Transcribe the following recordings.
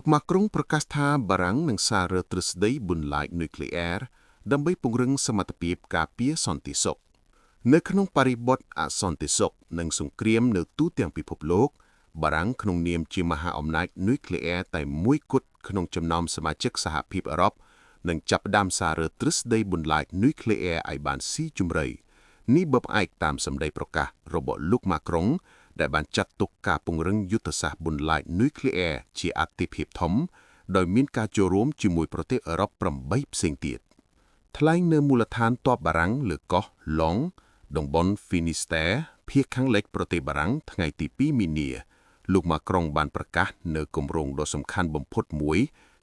លោកម៉ាក្រុងប្រកាសថាបារាំងនឹងសាររើទ្រឹស្ដីបន្លាចនុយក្លេអ៊ែរដើម្បីពង្រឹងសមត្ថភាពការពារសន្តិសុខនៅក្នុងបរិបទអសន្តិសុខនិងសង្គ្រាមនៅទូទាំងពិភពលោកបារាំងក្នុងនាមជាមហាអំណាចនុយក្លេអ៊ែរតែមួយគត់ក្នុងចំណោមសមាជិកសហភាពអឺរ៉ុបនឹងចាប់ផ្ដើមសាររើទ្រឹស្ដីបន្លាចនុយក្លេអ៊ែរឲ្យបានស៊ីជម្រៅនេះបើផ្អែកតាមសម្ដីប្រកាសរបស់លោកម៉ាក្រុងដែលបានចាត់ទុកការពង្រឹងយុទ្ធសាស្ត្របន្លាចនុយក្លេអ៊ែរជាអាទិភាពធំដោយមានការចូលរួមជាមួយប្រទេសអឺរ៉ុប8ផ្សេងទៀតថ្លែងនៅមូលដ្ឋានទ័ពបារាំងលើកោះឡុងតំបន់ហ្វីនីស្តែភាគខាងលិចប្រទេសបារាំងថ្ងៃទី2មីនាលោកម៉ាក្រុងបានប្រកាសនៅគម្រោងដ៏សំខាន់បំផុតមួយ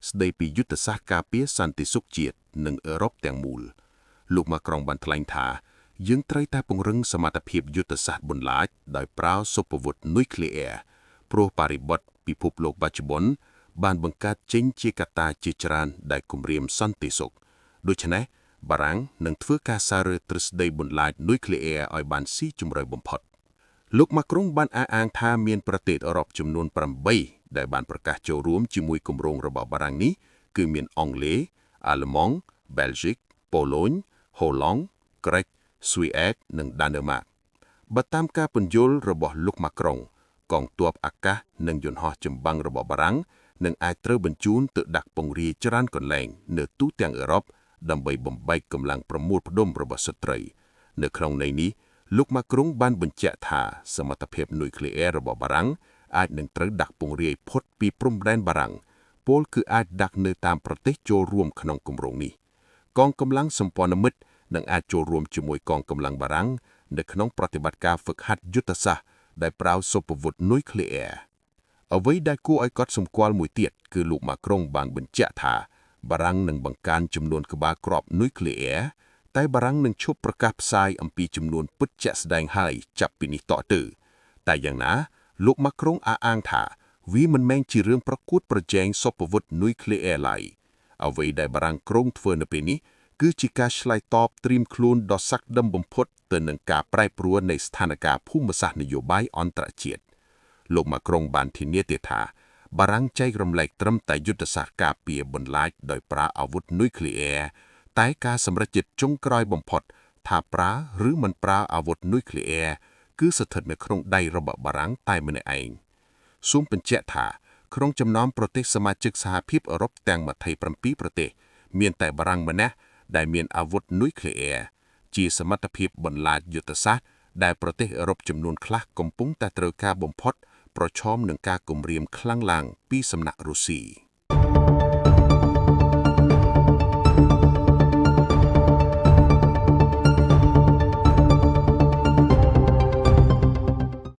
ស្ដីពីយុទ្ធសាស្ត្រការពារសន្តិសុខជាតិនិងអឺរ៉ុបទាំងមូលលោកម៉ាក្រុងបានថ្លែងថាយើងត្រូវតែពង្រឹងសមត្ថភាពយុទ្ធសាស្ត្របន្លាចដោយប្រើសុភវុធនុយក្លេអ៊ែរព្រោះបរិបទពិភពលោកបច្ចុប្បន្នបានបង្កើតចេញជាកត្តាជាច្រើនដែលគំរាមសន្តិសុខដូច្នេះបារាំងនឹងធ្វើការសាររើទ្រឹស្ដីបន្លាចនុយក្លេអ៊ែរឲ្យបានស៊ីជម្រៅបំផុតលោកម៉ាក្រុងបានអះអាងថាមានប្រទេសអឺរ៉ុបចំនួន8ដែលបានប្រកាសចូលរួមជាមួយគម្រោងរបស់បារាំងនេះគឺមានអង់គ្លេសអាល្លឺម៉ង់បែលហ្ស៊ិកប៉ូឡូញហូឡង់ក្រិកស៊ុយអែតនិងដាណឺម៉ាកបើតាមការពន្យល់របស់លោកម៉ាក្រុងកងទ័ពអាកាសនិងយន្តហោះចម្បាំងរបស់បារាំងនឹងអាចត្រូវបញ្ជូនទៅដាក់ពង្រាយច្រើនកន្លែងនៅទូទាំងអឺរ៉ុបដើម្បីបំបែកកម្លាំងប្រមូលផ្ដុំរបស់សត្រូវនៅក្នុងន័យនេះលោកម៉ាក្រុងបានបញ្ជាក់ថាសមត្ថភាពនុយក្លេអ៊ែររបស់បារាំងអាចនឹងត្រូវដាក់ពង្រាយផុតពីព្រំដែនបារាំងពលគឺអាចដាក់នៅតាមប្រទេសចូលរួមក្នុងគម្រោងនេះកងកម្លាំងសម្ព័ន្ធមិត្តនឹងអាចចូលរួមជាមួយកងកម្លាំងបារាំងនៅក្នុងប្រតិបត្តិការហ្វឹកហាត់យុទ្ធសាស្ត្រដែលប្រើសុភវុធនុយក្លេអ៊ែរអ្វីដែលគួរឲ្យកត់សម្គាល់មួយទៀតគឺលោកម៉ាក្រុងបានបញ្ជាក់ថាបារាំងនឹងបង្កើនចំនួនក្បាលគ្រាប់នុយក្លេអ៊ែរតែបារាំងនឹងឈប់ប្រកាសផ្សាយអំពីចំនួនពិតជាក់ស្ដែងហើយចាប់ពីនេះតទៅតែយ៉ាងណាលោកម៉ាក្រុងអះអាងថាវាមិនមែនជារឿងប្រកួតប្រជែងសុភវុធនុយក្លេអ៊ែរឡើយអ្វីដែលបារាំងក្រុងធ្វើនៅពេលនេះគឺជាការឆ្លើយតបត្រៀមខ្លួនដ៏សក្តិសមបំផុតទៅនឹងការប្រែប្រួលនៃស្ថានភាពភូមិសាស្ត្រនយោបាយអន្តរជាតិលោកម៉ាក្រុងបានធានាទៀតថាបារាំងចែករំលែកត្រឹមតែយុទ្ធសាស្ត្រការពារបន្លាចដោយប្រើអាវុធនុយក្លេអ៊ែរតែការសម្រេចចិត្តចុងក្រោយបំផុតថាប្រើឬមិនប្រើអាវុធនុយក្លេអ៊ែរគឺស្ថិតនៅក្នុងដៃរបស់បារាំងតែម្នាក់ឯងសូមបញ្ជាក់ថាក្នុងចំណោមប្រទេសសមាជិកសហភាពអឺរ៉ុបទាំង27ប្រទេសមានតែបារាំងម្នាក់ដែលមានអាវុធនុយក្លេអ៊ែរជាសមត្ថភាពបន្លាចយុទ្ធសាស្ត្រដែលប្រទេសអឺរ៉ុបចំនួនខ្លះកំពុងតែត្រូវការបំផុតប្រឈមនឹងការគំរាមខ្លាំងឡើងពីសំណាក់រុស្ស៊ី